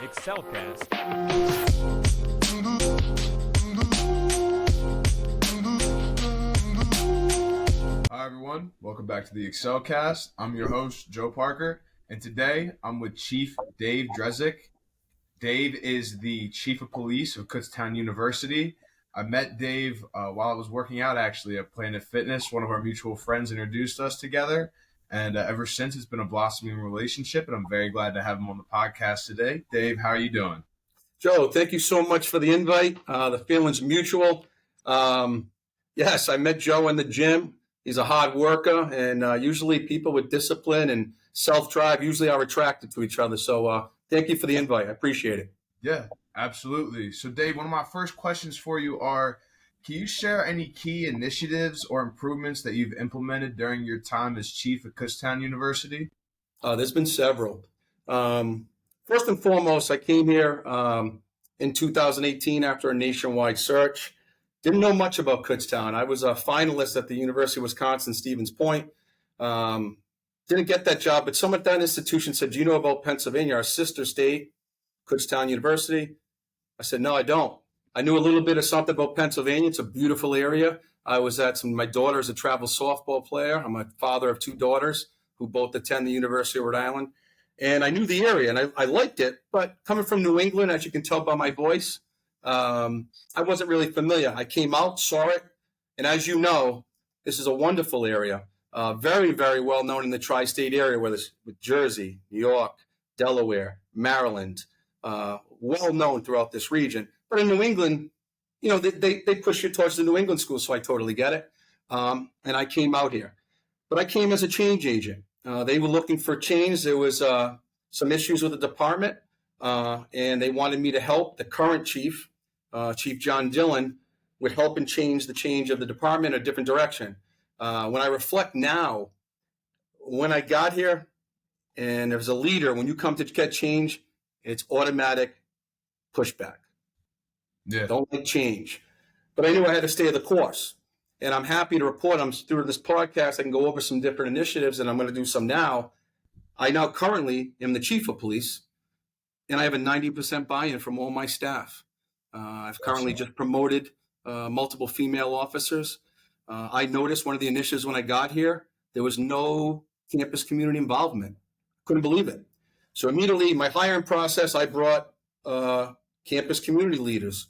ExcelCast. Hi everyone, welcome back to the ExcelCast. I'm your host, Joe Parker, and today I'm with Chief Dave Drezek. Dave is the Chief of Police of Kutztown University. I met Dave while I was working out, actually, at Planet Fitness. One of our mutual friends introduced us together, and ever since it's been a blossoming relationship, and I'm very glad to have him on the podcast today. Dave, how are you doing? Joe, thank you so much for the invite. The feeling's mutual. Yes, I met Joe in the gym. He's a hard worker, and usually people with discipline and self-drive usually are attracted to each other. So thank you for the invite. I appreciate it. Yeah, absolutely. So, Dave, one of my first questions for you are, can you share any key initiatives or improvements that you've implemented during your time as Chief at Kutztown University? There's been several. First and foremost, I came here in 2018 after a nationwide search. Didn't know much about Kutztown. I was a finalist at the University of Wisconsin, Stevens Point. Didn't get that job, but someone at that institution said, do you know about Pennsylvania, our sister state, Kutztown University? I said, no, I don't. I knew a little bit of something about Pennsylvania. It's a beautiful area. I was at my daughter's a travel softball player. I'm a father of two daughters who both attend the University of Rhode Island. And I knew the area, and I liked it. But coming from New England, as you can tell by my voice, I wasn't really familiar. I came out, saw it, and as you know, this is a wonderful area. Very, very well known in the tri-state area, whether it's with Jersey, New York, Delaware, Maryland, well known throughout this region. But in New England, you know, they push you towards the New England schools, so I totally get it. And I came out here. But I came as a change agent. They were looking for change. There was some issues with the department, and they wanted me to help the current chief, Chief John Dillon, with helping change of the department in a different direction. When I reflect now, when I got here, and as a leader, when you come to get change, it's automatic pushback. Yeah. Don't like change. But I knew I had to stay the course. And I'm happy to report through this podcast, I can go over some different initiatives, and I'm going to do some now. I now currently am the Chief of Police, and I have a 90% buy-in from all my staff. I've currently just promoted multiple female officers. I noticed one of the initiatives when I got here, there was no campus community involvement. Couldn't believe it. So immediately, my hiring process, I brought campus community leaders.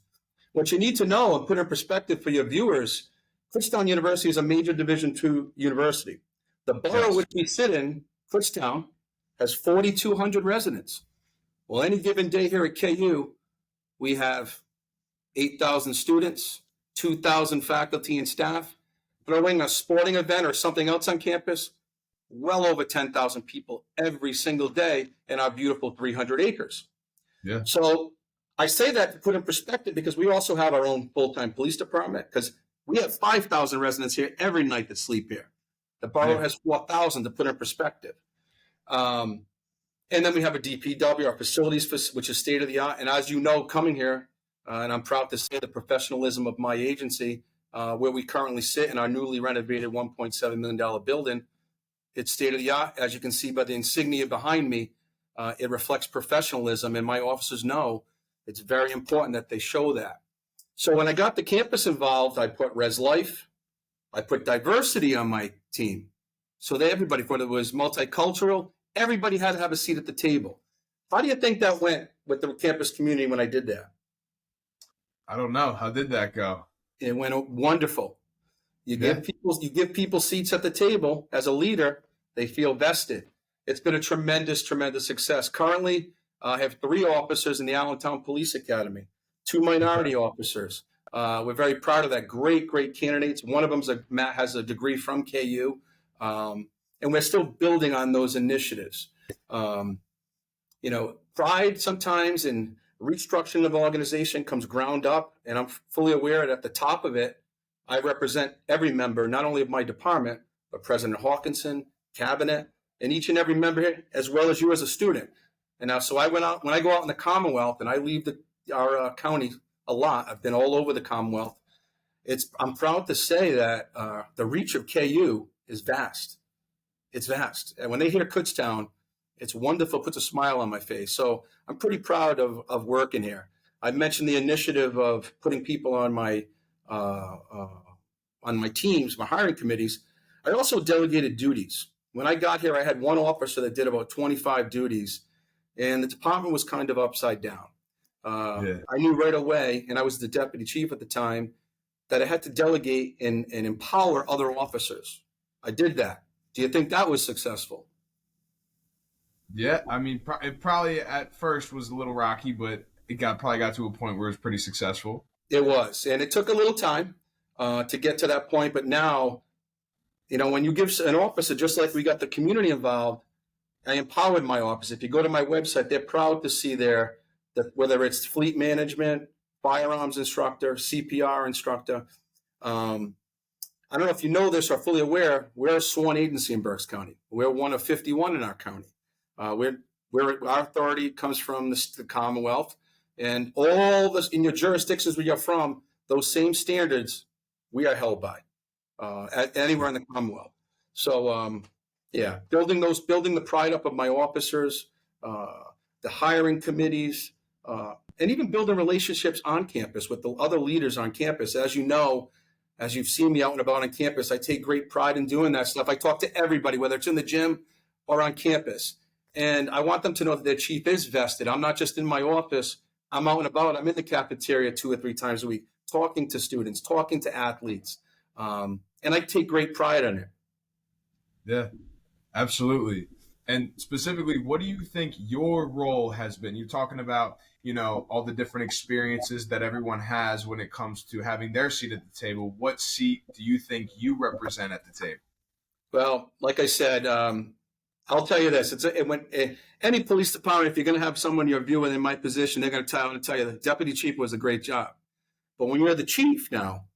What you need to know and put in perspective for your viewers, Kutztown University is a major Division II university. The borough which we sit in, Kutztown, has 4,200 residents. Well, any given day here at KU, we have 8,000 students, 2,000 faculty and staff. Throwing a sporting event or something else on campus, well over 10,000 people every single day in our beautiful 300 acres. Yeah. So I say that to put in perspective because we also have our own full-time police department because we have 5,000 residents here every night that sleep here. The borough has 4,000 to put in perspective. And then we have a DPW, our facilities, which is state-of-the-art. And as you know, coming here, and I'm proud to say the professionalism of my agency, where we currently sit in our newly renovated $1.7 million building, it's state-of-the-art. As you can see by the insignia behind me, it reflects professionalism, and my officers know it's very important that they show that. So when I got the campus involved, I put Res Life, I put diversity on my team. So that everybody, whether it was multicultural, everybody had to have a seat at the table. How do you think that went with the campus community when I did that? I don't know. How did that go? It went wonderful. You give people seats at the table. As a leader, they feel vested. It's been a tremendous, tremendous success. Currently, I have 3 officers in the Allentown Police Academy, 2 minority officers. We're very proud of that. Great, great candidates. One of them has a degree from KU, and we're still building on those initiatives. Pride sometimes in restructuring of an organization comes ground up, and I'm fully aware that at the top of it, I represent every member, not only of my department, but President Hawkinson, cabinet, and each and every member here, as well as you as a student. And now, so when I go out in the Commonwealth, and I leave our county a lot, I've been all over the Commonwealth, I'm proud to say that the reach of KU is vast. It's vast. And when they hear Kutztown, It's wonderful, puts a smile on my face. So I'm pretty proud of working here. I mentioned the initiative of putting people on my teams, my hiring committees. I also delegated duties. When I got here, I had one officer that did about 25 duties, and the department was kind of upside down. I knew right away, and I was the deputy chief at the time, that I had to delegate and empower other officers. I did that. Do you think that was successful? Yeah, I mean, it probably at first was a little rocky, but it probably got to a point where it was pretty successful. It was, and it took a little time to get to that point. But now, when you give an officer, just like we got the community involved, I empowered my office. If you go to my website, they're proud to see there that whether it's fleet management, firearms instructor, CPR instructor. I don't know if you know this or are fully aware, we're a sworn agency in Berks County. We're one of 51 in our county. Our authority comes from the Commonwealth, and all this in your jurisdictions where you're from, those same standards we are held by anywhere in the Commonwealth. So, building the pride up of my officers, the hiring committees, and even building relationships on campus with the other leaders on campus. As you know, as you've seen me out and about on campus, I take great pride in doing that stuff. I talk to everybody, whether it's in the gym or on campus. And I want them to know that their chief is vested. I'm not just in my office. I'm out and about. I'm in the cafeteria 2 or 3 times a week, talking to students, talking to athletes. And I take great pride in it. Yeah, absolutely. And specifically, what do you think your role has been? You're talking about, all the different experiences that everyone has when it comes to having their seat at the table. What seat do you think you represent at the table? Well, like I said, I'll tell you this. Any police department, if you're going to have someone you're viewing in my position, they're going to tell you the deputy chief was a great job. But when you're the chief now,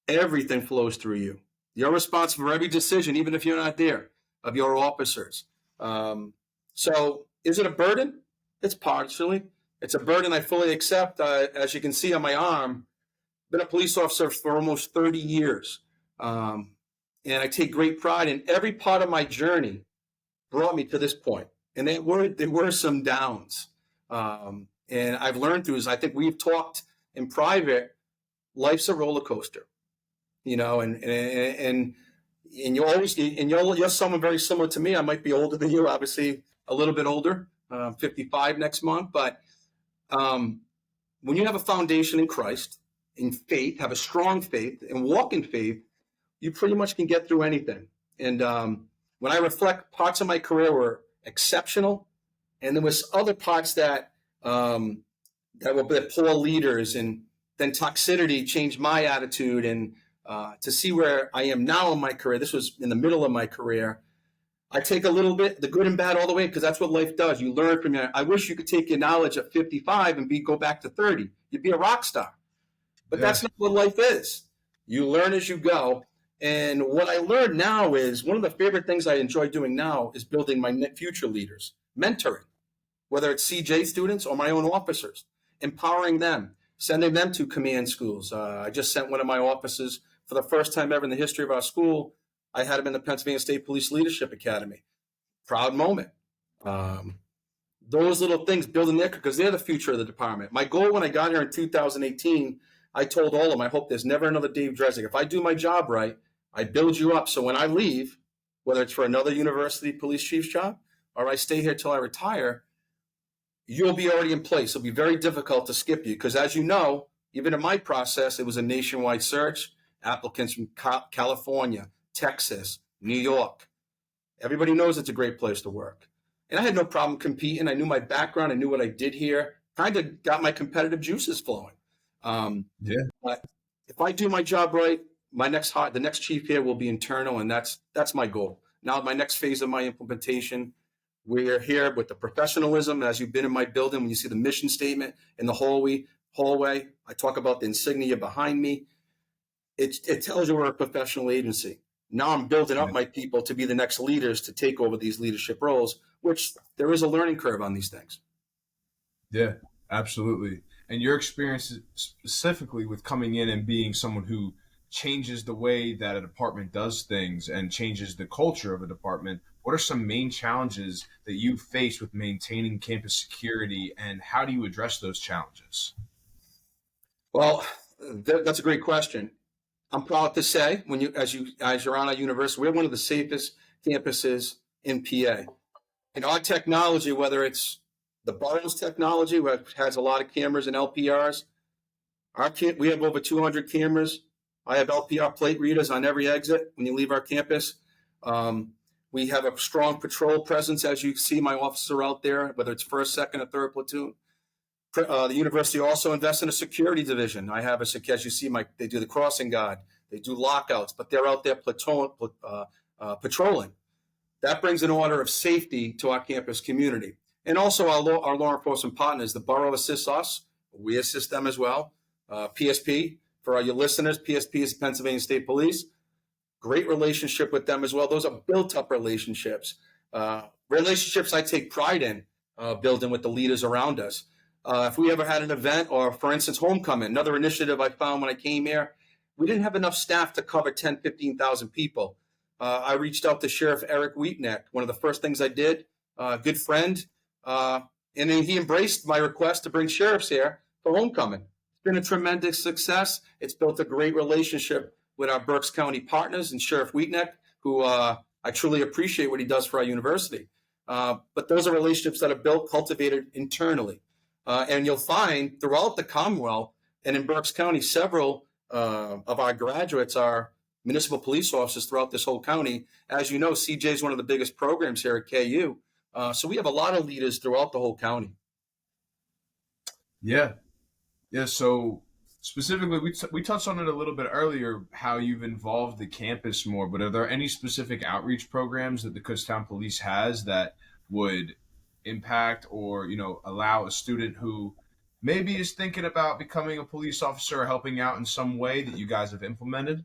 everything flows through you. You're responsible for every decision, even if you're not there, of your officers. So is it a burden? It's partially. It's a burden I fully accept. As you can see on my arm, been a police officer for almost 30 years. And I take great pride in every part of my journey brought me to this point. And there were some downs. And I've learned through, I think we've talked in private, life's a roller coaster, and you're someone very similar to me. I might be older than you, obviously a little bit older, 55 next month. But when you have a foundation in Christ, in faith, have a strong faith and walk in faith, you pretty much can get through anything. And when I reflect, parts of my career were exceptional, and there was other parts that were poor leaders, and then toxicity changed my attitude. And to see where I am now in my career, this was in the middle of my career, I take a little bit, the good and bad all the way, because that's what life does. You learn from it. I wish you could take your knowledge at 55 and go back to 30. You'd be a rock star. But That's not what life is. You learn as you go. And what I learned now is one of the favorite things I enjoy doing now is building my future leaders, mentoring, whether it's CJ students or my own officers, empowering them, sending them to command schools. I just sent one of my officers for the first time ever in the history of our school. I had him in the Pennsylvania State Police Leadership Academy. Proud moment. Those little things, building their, because they're the future of the department. My goal when I got here in 2018, I told all of them, I hope there's never another Dave Drezek. If I do my job right, I build you up. So when I leave, whether it's for another university police chief's job or I stay here till I retire, you'll be already in place. It'll be very difficult to skip you because, as you know, even in my process, it was a nationwide search. Applicants from California, Texas, New York. Everybody knows it's a great place to work. And I had no problem competing. I knew my background. I knew what I did here. Kind of got my competitive juices flowing. But if I do my job right, the next chief here will be internal, and that's my goal. Now, my next phase of my implementation, we're here with the professionalism. As you've been in my building, when you see the mission statement in the hallway, I talk about the insignia behind me. It tells you we're a professional agency. Now I'm building up my people to be the next leaders to take over these leadership roles, which there is a learning curve on these things. Yeah, absolutely. And your experience specifically with coming in and being someone who changes the way that a department does things and changes the culture of a department, what are some main challenges that you face with maintaining campus security, and how do you address those challenges? Well, that's a great question. I'm proud to say, as you're on our university, we're one of the safest campuses in PA. And our technology, whether it's the borough's technology, which has a lot of cameras and LPRs, we have over 200 cameras. I have LPR plate readers on every exit when you leave our campus. We have a strong patrol presence, as you see my officers are out there, whether it's 1st, 2nd, or 3rd platoon. The university also invests in a security division. I have as you see, they do the crossing guard, they do lockouts, but they're out there patrolling. That brings an order of safety to our campus community. And also our law enforcement partners, the borough assists us, we assist them as well. PSP, for all your listeners, PSP is Pennsylvania State Police. Great relationship with them as well. Those are built up relationships. Relationships I take pride in building with the leaders around us. If we ever had an event, or for instance, homecoming, another initiative I found when I came here, we didn't have enough staff to cover 10, 15,000 people. I reached out to Sheriff Eric Wheatneck. One of the first things I did, good friend, and then he embraced my request to bring sheriffs here for homecoming. It's been a tremendous success. It's built a great relationship with our Berks County partners and Sheriff Wheatneck, who I truly appreciate what he does for our university. But those are relationships that are built, cultivated internally. And you'll find throughout the Commonwealth and in Berks County, several of our graduates are municipal police officers throughout this whole county. As you know, CJ is one of the biggest programs here at KU. So we have a lot of leaders throughout the whole county. Yeah. So specifically, we touched on it a little bit earlier, how you've involved the campus more, but are there any specific outreach programs that the Kutztown Police has that would impact or, allow a student who maybe is thinking about becoming a police officer or helping out in some way that you guys have implemented?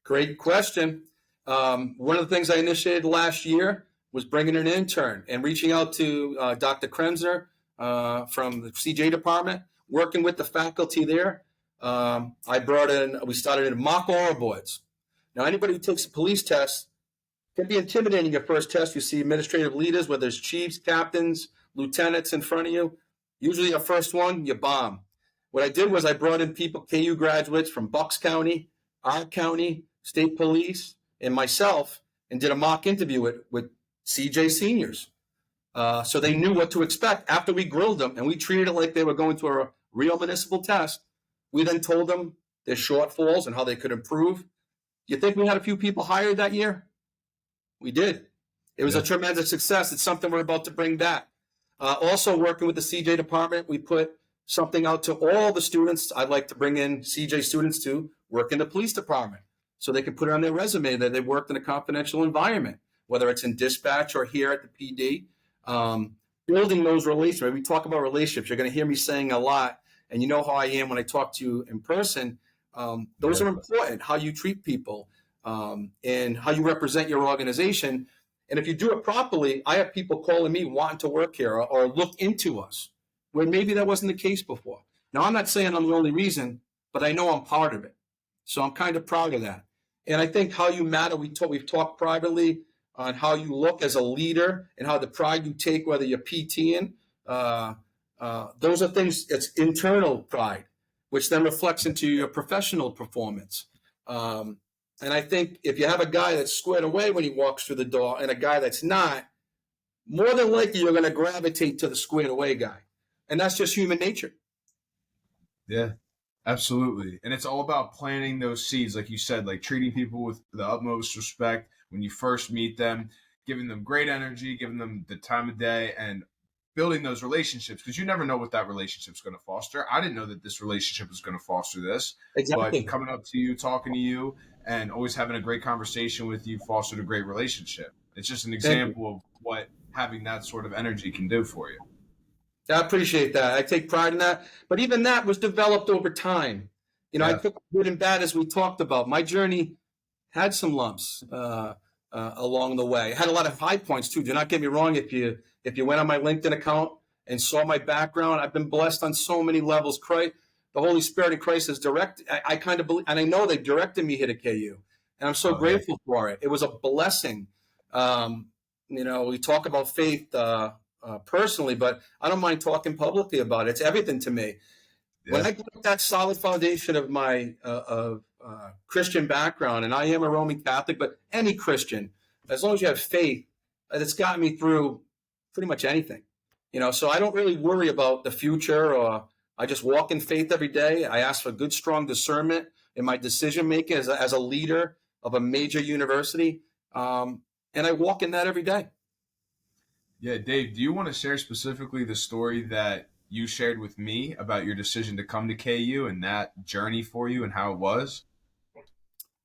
Great question. One of the things I initiated last year was bringing an intern and reaching out to Dr. Kremser from the CJ department, working with the faculty there. We started in mock oral boards. Now, anybody who takes a police test can be intimidating your first test. You see administrative leaders, whether it's chiefs, captains, lieutenants in front of you. Usually your first one, you bomb. What I did was I brought in people, KU graduates from Bucks County, our county, state police, and myself, and did a mock interview with CJ seniors. So they knew what to expect. After we grilled them and we treated it like they were going to a real municipal test, we then told them their shortfalls and how they could improve. You think we had a few people hired that year? We did. It was a tremendous success. It's something we're about to bring back. Also working with the CJ department, we put something out to all the students. I'd like to bring in CJ students to work in the police department so they can put it on their resume that they worked in a confidential environment, whether it's in dispatch or here at the PD. Building those relationships. We talk about relationships. You're going to hear me saying a lot, and you know how I am when I talk to you in person. Those are important, how you treat people and how you represent your organization. And if you do it properly, I have people calling me wanting to work here or look into us, where maybe that wasn't the case before. Now, I'm not saying I'm the only reason, but I know I'm part of it. So I'm kind of proud of that. And I think how you matter, we've talked privately on how you look as a leader and how the pride you take, whether you're PTing, those are things, it's internal pride, which then reflects into your professional performance. And I think if you have a guy that's squared away when he walks through the door and a guy that's not, more than likely you're going to gravitate to the squared away guy. And that's just human nature. Yeah, absolutely. And it's all about planting those seeds, like you said, like treating people with the utmost respect when you first meet them, giving them great energy, giving them the time of day, and building those relationships, because you never know what that relationship is going to foster. I didn't know that this relationship was going to foster this. Exactly. But coming up to you, talking to you, and always having a great conversation with you fostered a great relationship. It's just an example of what having that sort of energy can do for you. I appreciate that. I take pride in that. But even that was developed over time. I took good and bad, as we talked about. My journey had some lumps along the way. I had a lot of high points too. Do not get me wrong. If you went on my LinkedIn account and saw my background, I've been blessed on so many levels. The Holy Spirit in Christ has directed. I kind of believe, and I know they directed me here to KU, and I'm so grateful for it. It was a blessing. we talk about faith personally, but I don't mind talking publicly about it. It's everything to me. Yeah. When I put that solid foundation of my Christian background, and I am a Roman Catholic, but any Christian, as long as you have faith, it's gotten me through pretty much anything. So I don't really worry about the future, or I just walk in faith every day. I ask for good, strong discernment in my decision making as a leader of a major university, and I walk in that every day. Yeah, Dave, do you want to share specifically the story that you shared with me about your decision to come to KU and that journey for you and how it was?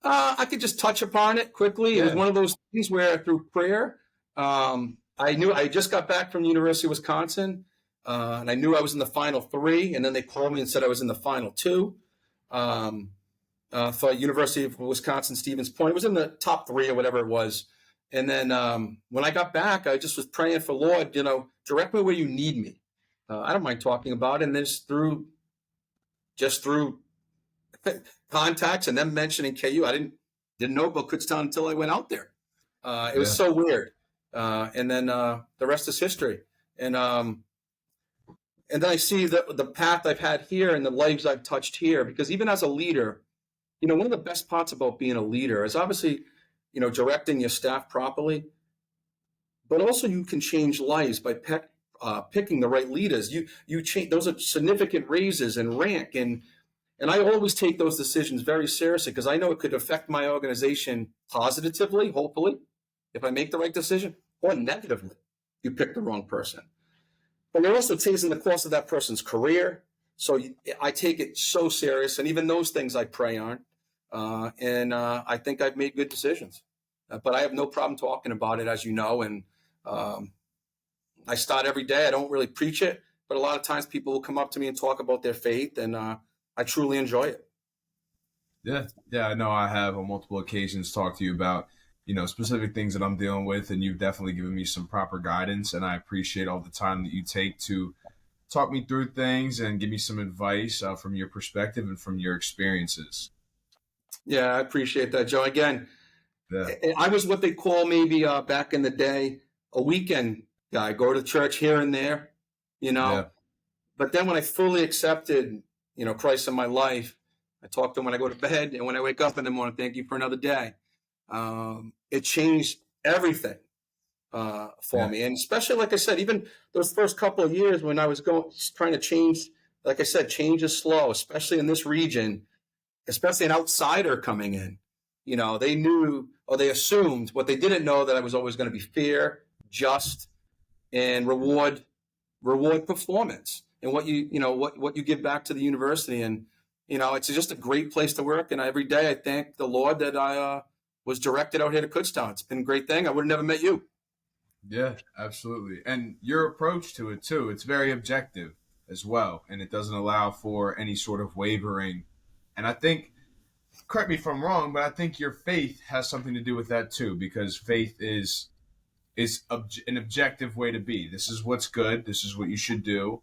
I could just touch upon it quickly. Yeah. It was one of those things where through prayer, I knew I just got back from the University of Wisconsin, and I knew I was in the final 3, and then they called me and said I was in the final 2 for University of Wisconsin-Stevens Point. It was in the top 3 or whatever it was. And then when I got back, I just was praying for, Lord, direct me where you need me. I don't mind talking about it. And this through contacts and them mentioning KU, I didn't know about Kutztown until I went out there. It was so weird. And then the rest is history. And then I see the path I've had here and the lives I've touched here, because even as a leader, one of the best parts about being a leader is obviously, directing your staff properly, but also you can change lives by picking the right leaders. You change, those are significant raises in rank, and I always take those decisions very seriously because I know it could affect my organization positively, hopefully, if I make the right decision, or negatively, you pick the wrong person. But it also takes in the course of that person's career. So I take it so serious, and even those things I pray on. And I think I've made good decisions, but I have no problem talking about it, as you know. And I start every day. I don't really preach it, but a lot of times people will come up to me and talk about their faith, and I truly enjoy it. Yeah. I know I have on multiple occasions talked to you about, specific things that I'm dealing with, and you've definitely given me some proper guidance, and I appreciate all the time that you take to talk me through things and give me some advice from your perspective and from your experiences. Yeah, I appreciate that, Joe. Again, I was what they call maybe back in the day, a weekend guy, go to church here and there, But then when I fully accepted, Christ in my life, I talk to him when I go to bed and when I wake up in the morning, thank you for another day. It changed everything for me. And especially, like I said, even those first couple of years when I was trying to change, like I said, change is slow, especially in this region. Especially an outsider coming in, they knew, or they assumed, what they didn't know, that I was always going to be fair, just, and reward performance and what you give back to the university. And, it's just a great place to work. And every day I thank the Lord that I was directed out here to Kutztown. It's been a great thing. I would have never met you. Yeah, absolutely. And your approach to it too, it's very objective as well. And it doesn't allow for any sort of wavering. And I think, correct me if I'm wrong, but I think your faith has something to do with that too, because faith is an objective way to be. This is what's good. This is what you should do.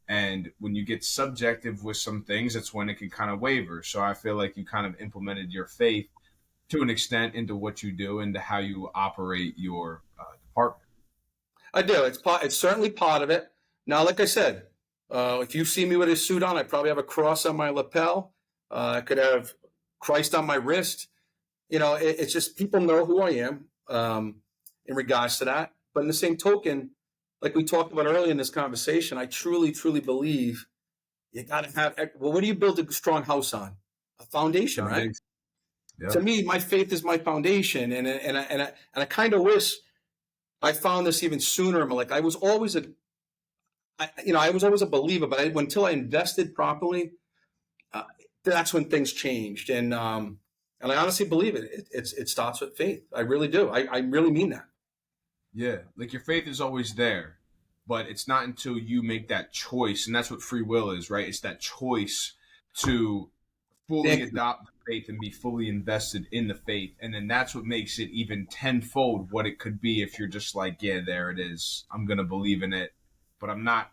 And when you get subjective with some things, that's when it can kind of waver. So I feel like you kind of implemented your faith to an extent into what you do and to how you operate your department. I do. It's certainly part of it. Now, like I said, if you see me with a suit on, I probably have a cross on my lapel. I could have Christ on my wrist. It's just people know who I am in regards to that. But in the same token, like we talked about earlier in this conversation, I truly, truly believe you got to have, what do you build a strong house on? A foundation, right? Yeah. To me, my faith is my foundation. And I kind of wish I found this even sooner. Like I was always a believer, but until I invested properly, that's when things changed. And I honestly believe it. It starts with faith. I really do. I really mean that. Yeah. Like your faith is always there, but it's not until you make that choice. And that's what free will is, right? It's that choice to fully adopt the faith and be fully invested in the faith. And then that's what makes it even tenfold what it could be if you're just like, yeah, there it is. I'm going to believe in it, but I'm not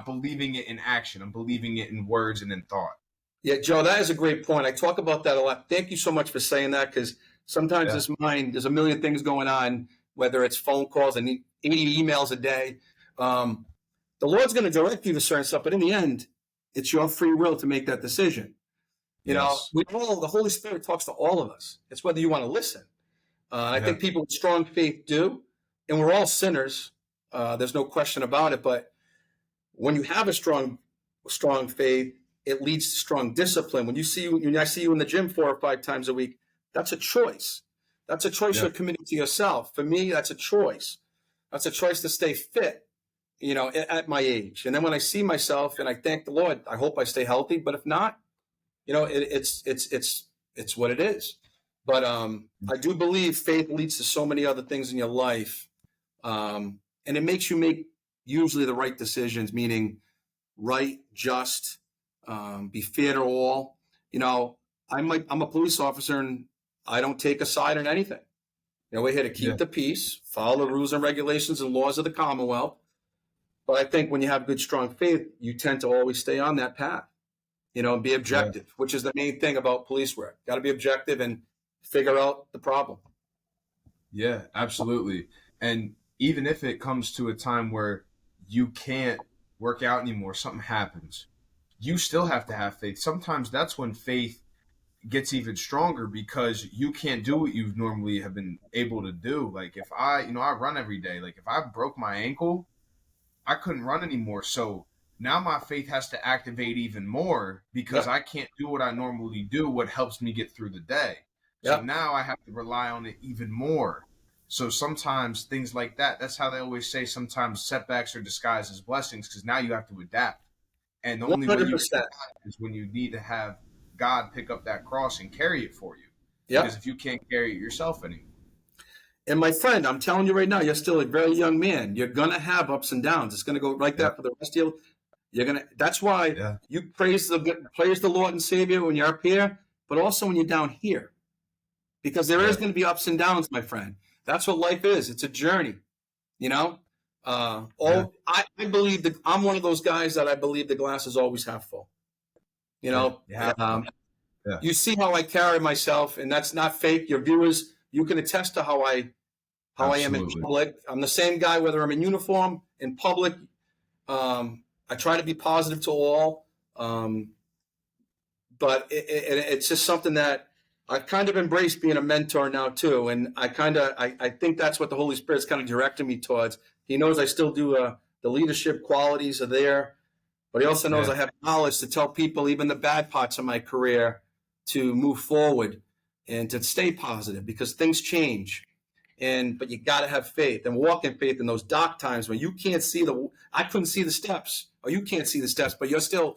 believing it in action. I'm believing it in words and in thought. Yeah, Joe, that is a great point. I talk about that a lot. Thank you so much for saying that, because sometimes this mind, there's a million things going on, whether it's phone calls and 80 emails a day. The Lord's going to direct you to certain stuff, but in the end, it's your free will to make that decision. You know, the Holy Spirit talks to all of us. It's whether you want to listen. I think people with strong faith do, and we're all sinners. There's no question about it. But when you have a strong faith, it leads to strong discipline. When I see you in the gym 4 or 5 times a week, that's a choice. That's a choice you're committing to yourself. For me, that's a choice. That's a choice to stay fit, you know, at my age. And then when I see myself, and I thank the Lord, I hope I stay healthy. But if not, you know, it's what it is. But I do believe faith leads to so many other things in your life, and it makes you make usually the right decisions, meaning right, just, be fair to all. You know, I'm a police officer, and I don't take a side on anything. You know, we're here to keep the peace, follow the rules and regulations and laws of the Commonwealth. But I think when you have good, strong faith, you tend to always stay on that path, you know, and be objective, which is the main thing about police work. Got to be objective and figure out the problem. Yeah, absolutely. And even if it comes to a time where you can't work out anymore, something happens, you still have to have faith. Sometimes that's when faith gets even stronger, because you can't do what you normally have been able to do. Like if I run every day. Like if I broke my ankle, I couldn't run anymore. So now my faith has to activate even more, because I can't do what I normally do, what helps me get through the day. So now I have to rely on it even more. So sometimes things like that, that's how they always say sometimes setbacks are disguised as blessings, because now you have to adapt. And the only way you can is when you need to have God pick up that cross and carry it for you. Because if you can't carry it yourself anymore. And my friend, I'm telling you right now, you're still a very young man. You're going to have ups and downs. It's going to go like that for the rest of you. That's why you praise the Lord and Savior when you're up here, but also when you're down here. Because there is going to be ups and downs, my friend. That's what life is. It's a journey, you know? I believe that I'm one of those guys that I believe the glass is always half full. You know, you see how I carry myself, and that's not fake. Your viewers, you can attest to how I am in public. I'm the same guy, whether I'm in uniform, in public. I try to be positive to all. But it's just something that I've kind of embraced being a mentor now too. And I think that's what the Holy Spirit's kind of directing me towards. He knows I still do the leadership qualities are there, but he also knows I have knowledge to tell people, even the bad parts of my career, to move forward and to stay positive, because things change. But you got to have faith and walk in faith in those dark times when you can't see I couldn't see the steps, or you can't see the steps, but you're still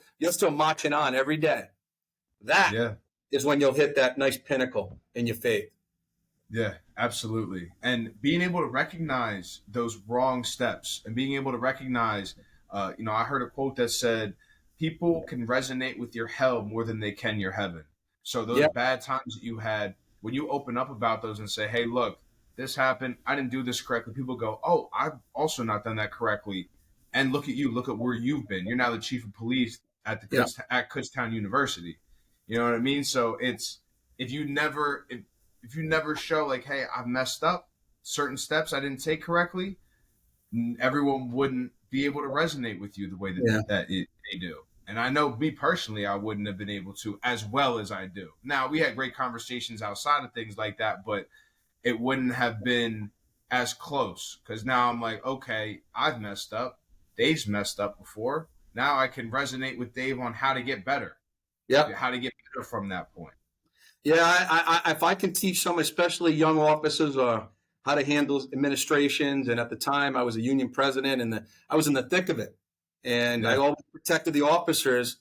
marching on every day. That is when you'll hit that nice pinnacle in your faith. Yeah, absolutely. And being able to recognize those wrong steps, and being able to recognize, I heard a quote that said, people can resonate with your hell more than they can your heaven. So those bad times that you had, when you open up about those and say, hey, look, this happened, I didn't do this correctly, people go, oh, I've also not done that correctly. And look at you, look at where you've been. You're now the chief of police at Kutztown University. You know what I mean? So it's, if you never show like, hey, I've messed up, certain steps I didn't take correctly, everyone wouldn't be able to resonate with you the way that they do. And I know me personally, I wouldn't have been able to as well as I do. Now, we had great conversations outside of things like that, but it wouldn't have been as close, because now I'm like, okay, I've messed up. Dave's messed up before. Now I can resonate with Dave on how to get better. Yeah. How to get better from that point. Yeah, I if I can teach some, especially young officers, how to handle administrations. And at the time, I was a union president, and I was in the thick of it. And I always protected the officers.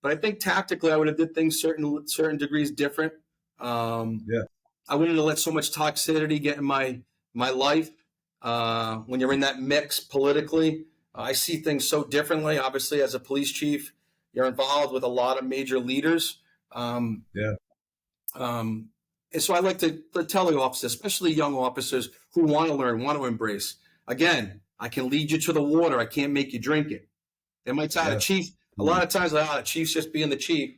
But I think tactically, I would have did things certain degrees different. I wouldn't have let so much toxicity get in my life. When you're in that mix politically, I see things so differently. Obviously, as a police chief, you're involved with a lot of major leaders. And so I like to tell the officers, especially young officers who want to learn, want to embrace. Again, I can lead you to the water. I can't make you drink it. They might say, the chief, a lot of times, the chief's just being the chief.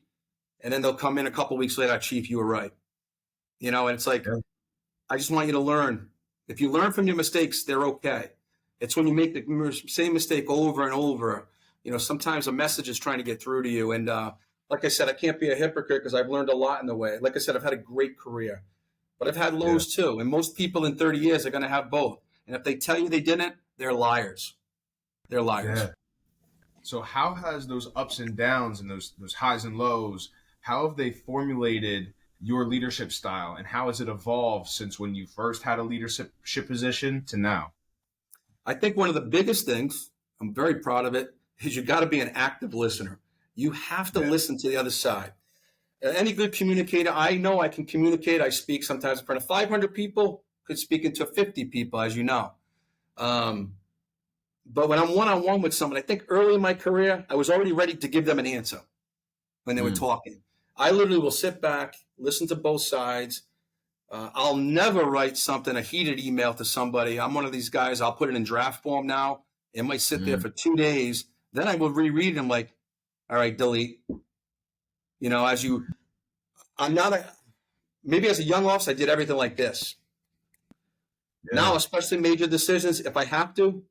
And then they'll come in a couple of weeks later, chief, you were right. You know, and it's like, I just want you to learn If you learn from your mistakes, they're okay. It's when you make the same mistake over and over, sometimes a message is trying to get through to you. And like I said, I can't be a hypocrite because I've learned a lot in the way. Like I said, I've had a great career, but I've had lows too. And most people in 30 years are going to have both. And if they tell you they didn't, they're liars. They're liars. Yeah. So how has those ups and downs and those highs and lows, how have they formulated your leadership style, and how has it evolved since when you first had a leadership position to now? I think one of the biggest things, I'm very proud of it, is you got to be an active listener. You have to listen to the other side. Any good communicator, I know I can communicate. I speak sometimes in front of 500 people, could speak into 50 people, as you know. But when I'm one-on-one with someone, I think early in my career, I was already ready to give them an answer when they were talking. I literally will sit back, listen to both sides. I'll never write a heated email to somebody. I'm one of these guys, I'll put it in draft form now. It might sit there for 2 days. Then I will reread it. I'm like, all right, delete. Maybe as a young officer, I did everything like this. Yeah. Now, especially major decisions, if I have to,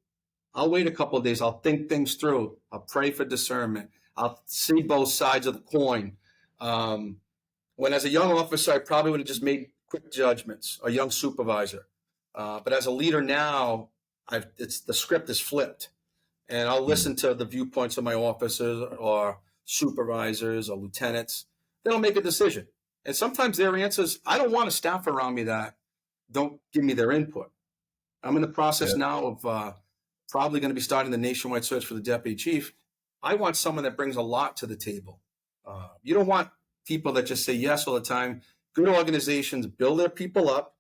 I'll wait a couple of days. I'll think things through. I'll pray for discernment. I'll see both sides of the coin. When as a young officer, I probably would have just made quick judgments, a young supervisor. But as a leader now, the script is flipped. And I'll listen to the viewpoints of my officers or supervisors or lieutenants. Then I'll make a decision. And sometimes their answers, I don't want a staff around me that don't give me their input. I'm in the process now of probably going to be starting the nationwide search for the deputy chief. I want someone that brings a lot to the table. You don't want people that just say yes all the time. Good organizations build their people up,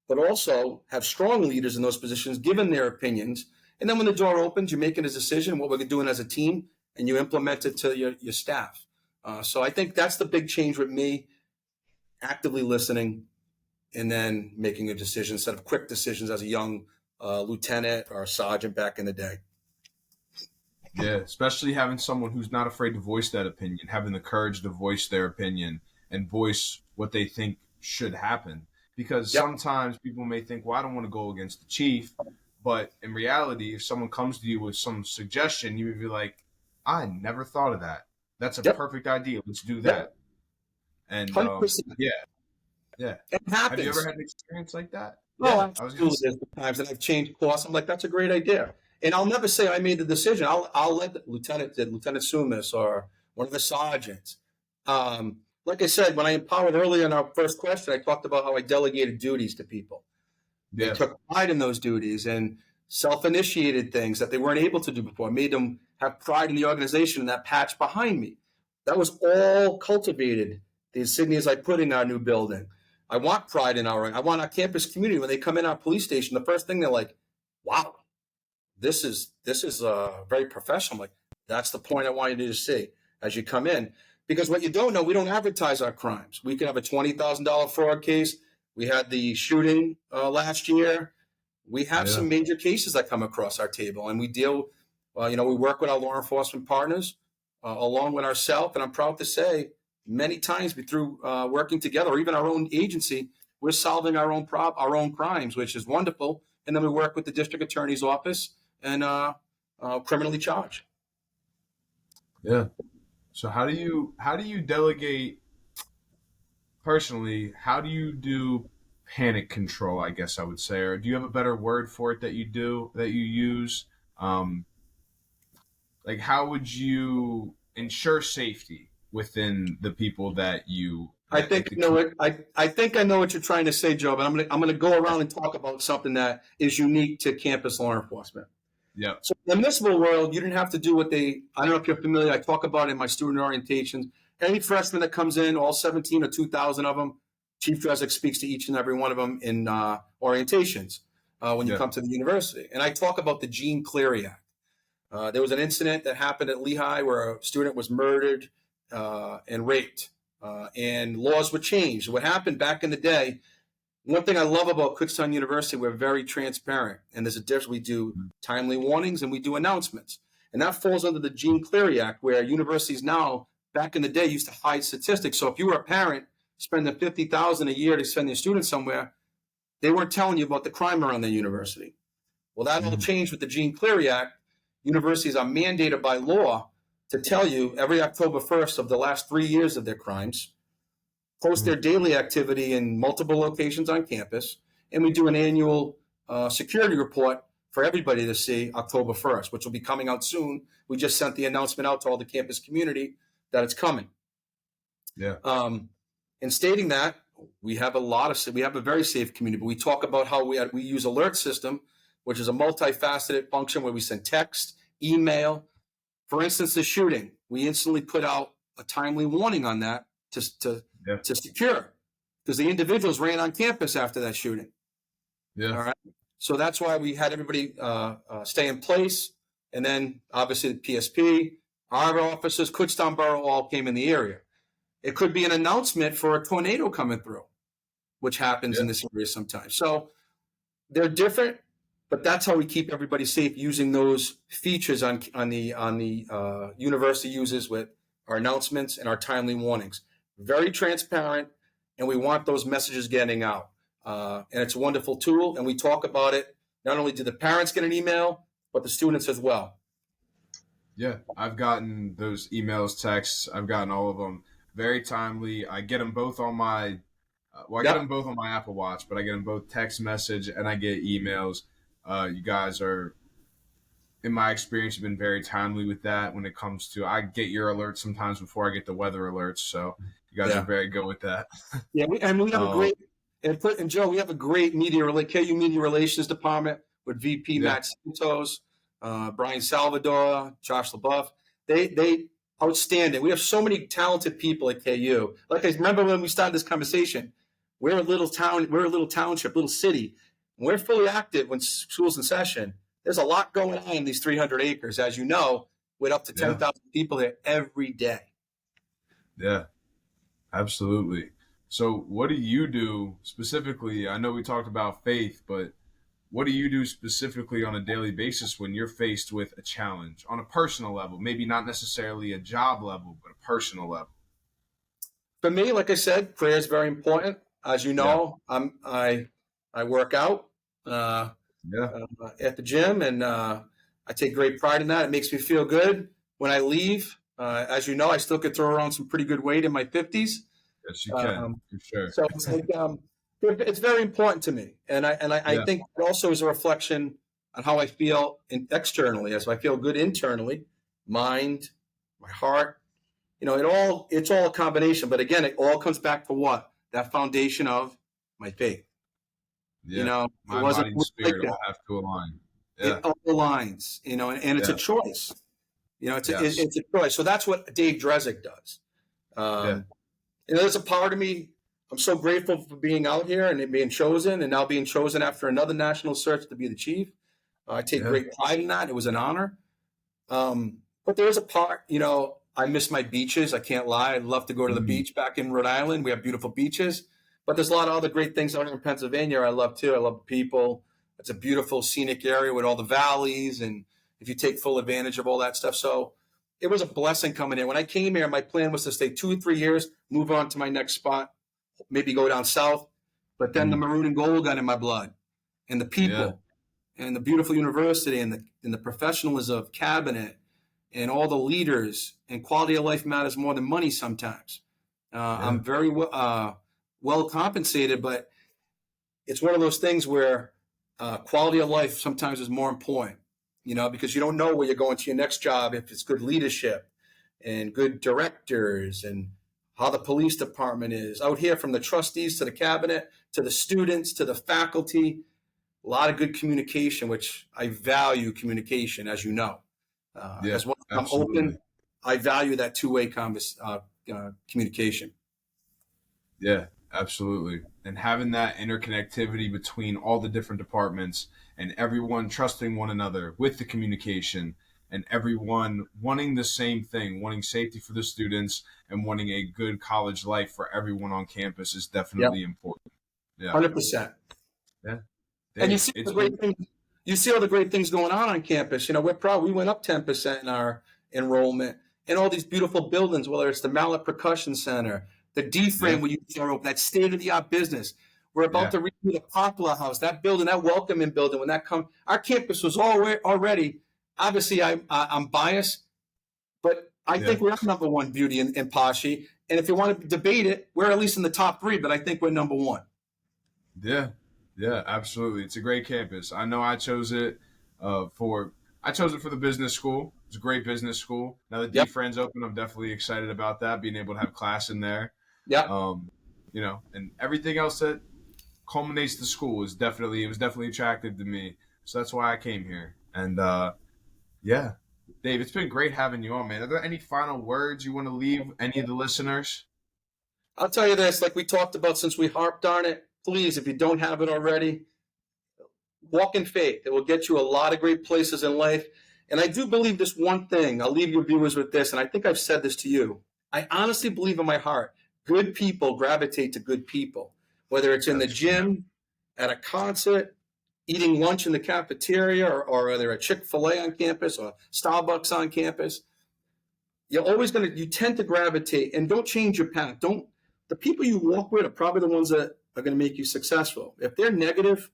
but also have strong leaders in those positions, given their opinions. And then when the door opens, you're making a decision, what we're doing as a team, and you implement it to your staff. So I think that's the big change with me, actively listening and then making a decision instead of quick decisions as a young lieutenant or a sergeant back in the day. Yeah, especially having someone who's not afraid to voice that opinion, having the courage to voice their opinion and voice what they think should happen. Because sometimes people may think, well, I don't want to go against the chief. But in reality, if someone comes to you with some suggestion, you would be like, I never thought of that. That's a perfect idea. Let's do that. And 100%. Yeah. It happens. Have you ever had an experience like that? No, I was doing this times, and I've changed course. I'm like, that's a great idea. And I'll never say I made the decision. I'll let Lieutenant Sumis or one of the sergeants. Like I said, when I empowered earlier in our first question, I talked about how I delegated duties to people. They took pride in those duties and self-initiated things that they weren't able to do before. Made them have pride in the organization and that patch behind me. That was all cultivated, the insignias I put in our new building. I want pride in I want our campus community. When they come in our police station, the first thing they're like, wow, this is very professional. I'm like, that's the point I want you to see as you come in. Because what you don't know, we don't advertise our crimes. We could have a $20,000 fraud case. We had the shooting last year. We have some major cases that come across our table, and we deal. We work with our law enforcement partners along with ourselves, and I'm proud to say, many times through working together, or even our own agency, we're solving our own crimes, which is wonderful. And then we work with the district attorney's office and criminally charge. Yeah. So how do you delegate personally? How do you do panic control, I guess I would say, or do you have a better word for it that you use? Like, how would you ensure safety within the people that you? I think I know it. I think I know what you're trying to say, Joe. But I'm gonna go around and talk about something that is unique to campus law enforcement. Yeah. So in the municipal world, you didn't have to do what I don't know if you're familiar. I talk about in my student orientations. Any freshman that comes in, all 17 or 2,000 of them, Chief Drezek speaks to each and every one of them in orientations when you come to the university. And I talk about the Jean Cleary Act. There was an incident that happened at Lehigh where a student was murdered and raped, and laws were changed. What happened back in the day, one thing I love about Kutztown University, we're very transparent, and there's a difference. We do timely warnings and we do announcements. And that falls under the Jean Cleary Act, where universities now, back in the day, used to hide statistics. So if you were a parent spending $50,000 a year to send your students somewhere, they weren't telling you about the crime around the university. Well, that all changed with the Jean Cleary Act. Universities are mandated by law to tell you every October 1st of the last 3 years of their crimes, post their daily activity in multiple locations on campus, and we do an annual security report for everybody to see October 1st, which will be coming out soon. We just sent the announcement out to all the campus community that it's coming. Yeah. In stating that, we have a very safe community, but we talk about how we use alert system, which is a multifaceted function where we send text, email. For instance, the shooting, we instantly put out a timely warning on that to secure, because the individuals ran on campus after that shooting. Yeah. All right. So that's why we had everybody stay in place. And then obviously the PSP, our officers, Kutztown Borough all came in the area. It could be an announcement for a tornado coming through, which happens in this area sometimes. So they're different, but that's how we keep everybody safe, using those features on the university uses with our announcements and our timely warnings. Very transparent, and we want those messages getting out. And it's a wonderful tool, and we talk about it. Not only do the parents get an email, but the students as well. Yeah, I've gotten those emails, texts. I've gotten all of them. Very timely. I get them both on my get them both on my Apple Watch, but I get them both text message and I get emails. You guys are, in my experience, have been very timely with that when it comes to, I get your alerts sometimes before I get the weather alerts. So you guys are very good with that. Yeah, we have a great, and Joe, we have a great KU Media Relations Department with VP Matt Santos, Brian Salvador, Josh LaBeouf. They outstanding. We have so many talented people at KU. Like I remember when we started this conversation, we're a little town, we're a little township, little city. We're fully active when school's in session. There's a lot going on in these 300 acres, as you know, with up to 10,000 people there every day. Yeah, absolutely. So what do you do specifically? I know we talked about faith, but what do you do specifically on a daily basis when you're faced with a challenge on a personal level? Maybe not necessarily a job level, but a personal level. For me, like I said, prayer is very important. As you know, I work out at the gym, and I take great pride in that. It makes me feel good when I leave. As you know, I still can throw around some pretty good weight in my 50s. Yes, you can, for sure. So it's like, it's very important to me, and I think it also is a reflection on how I feel externally, as I feel good internally, mind, my heart. You know, it's all a combination. But again, it all comes back to what? That foundation of my faith. Yeah. You know, my body and spirit all have to align. Yeah. It all aligns. You know, and it's a choice. You know, it's a choice. So that's what Dave Drezek does. You know, there's a part of me. I'm so grateful for being out here and being chosen, and now being chosen after another national search to be the chief. I take great pride in that. It was an honor. But there's a part, you know, I miss my beaches. I can't lie. I'd love to go to the beach back in Rhode Island. We have beautiful beaches. But there's a lot of other great things out here in Pennsylvania I love too. I love the people. It's a beautiful scenic area with all the valleys, and if you take full advantage of all that stuff. So it was a blessing coming in. When I came here, my plan was to stay 2 or 3 years, move on to my next spot, maybe go down south. But then the maroon and gold got in my blood, and the people, and the beautiful university, and the professionalism of cabinet, and all the leaders, and quality of life matters more than money sometimes. I'm very well compensated, but it's one of those things where quality of life sometimes is more important, you know, because you don't know where you're going to your next job, if it's good leadership and good directors, and how the police department is out here, from the trustees to the cabinet to the students to the faculty. A lot of good communication, which I value communication, as you know. As well as I'm open, I value that two-way communication. Yeah, absolutely. And having that interconnectivity between all the different departments and everyone trusting one another with the communication, and everyone wanting the same thing, wanting safety for the students and wanting a good college life for everyone on campus, is definitely important. Yeah, 100%. Yeah. And you see the great things. You see all the great things going on campus. You know, we're proud. We went up 10% in our enrollment, and all these beautiful buildings, whether it's the Mallet Percussion Center, the D-frame where you throw up, that state-of-the-art business. We're about Yeah. to redo the Poplar House, that building, that welcoming building. When that comes, our campus was already. Obviously, I'm biased, but I think we're number one beauty in Pashy. And if you want to debate it, we're at least in the top 3, but I think we're number 1. Yeah, absolutely. It's a great campus. I know I chose it for the business school. It's a great business school. Now that D-Friend's open, I'm definitely excited about that, being able to have class in there. Yeah. And everything else that culminates the school was definitely attractive to me. So that's why I came here. And Dave, it's been great having you on, man. Are there any final words you want to leave any of the listeners? I'll tell you this, like we talked about since we harped on it, please, if you don't have it already, walk in faith. It will get you a lot of great places in life. And I do believe this one thing. I'll leave your viewers with this, and I think I've said this to you. I honestly believe in my heart, good people gravitate to good people, whether it's in the gym, at a concert, eating lunch in the cafeteria, or whether at Chick-fil-A on campus or Starbucks on campus. You tend to gravitate, and don't change your path. The people you walk with are probably the ones that are going to make you successful. If they're negative,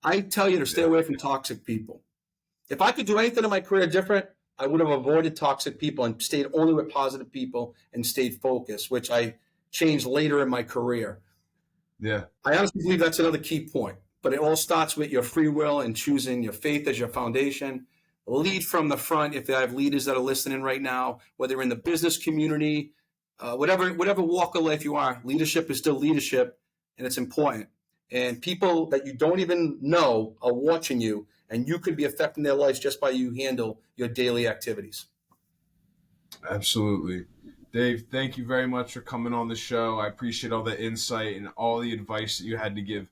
I tell you to stay away from toxic people. If I could do anything in my career different, I would have avoided toxic people and stayed only with positive people and stayed focused, which I changed later in my career. Yeah. I honestly believe that's another key point. But it all starts with your free will and choosing your faith as your foundation. Lead from the front. If I have leaders that are listening right now, whether in the business community, whatever walk of life you are, leadership is still leadership, and it's important. And people that you don't even know are watching you, and you could be affecting their lives just by you handle your daily activities. Absolutely. Dave, thank you very much for coming on the show. I appreciate all the insight and all the advice that you had to give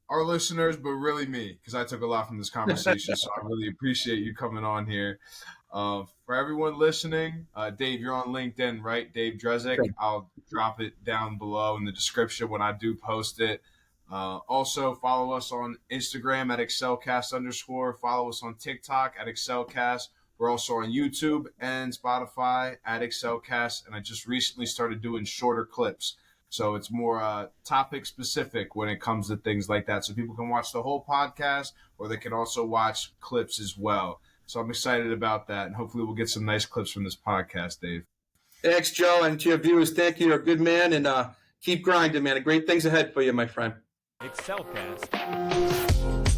our listeners, but really me, because I took a lot from this conversation. So I really appreciate you coming on here. For everyone listening, Dave, you're on LinkedIn, right? Dave Drezek. I'll drop it down below in the description when I do post it. Also, follow us on Instagram at ExcelCast_. Follow us on TikTok at ExcelCast. We're also on YouTube and Spotify at ExcelCast. And I just recently started doing shorter clips. So it's more topic specific when it comes to things like that. So people can watch the whole podcast, or they can also watch clips as well. So I'm excited about that. And hopefully we'll get some nice clips from this podcast, Dave. Thanks, Joe. And to your viewers, thank you. You're a good man. And keep grinding, man. Great things ahead for you, my friend. ExcelCast.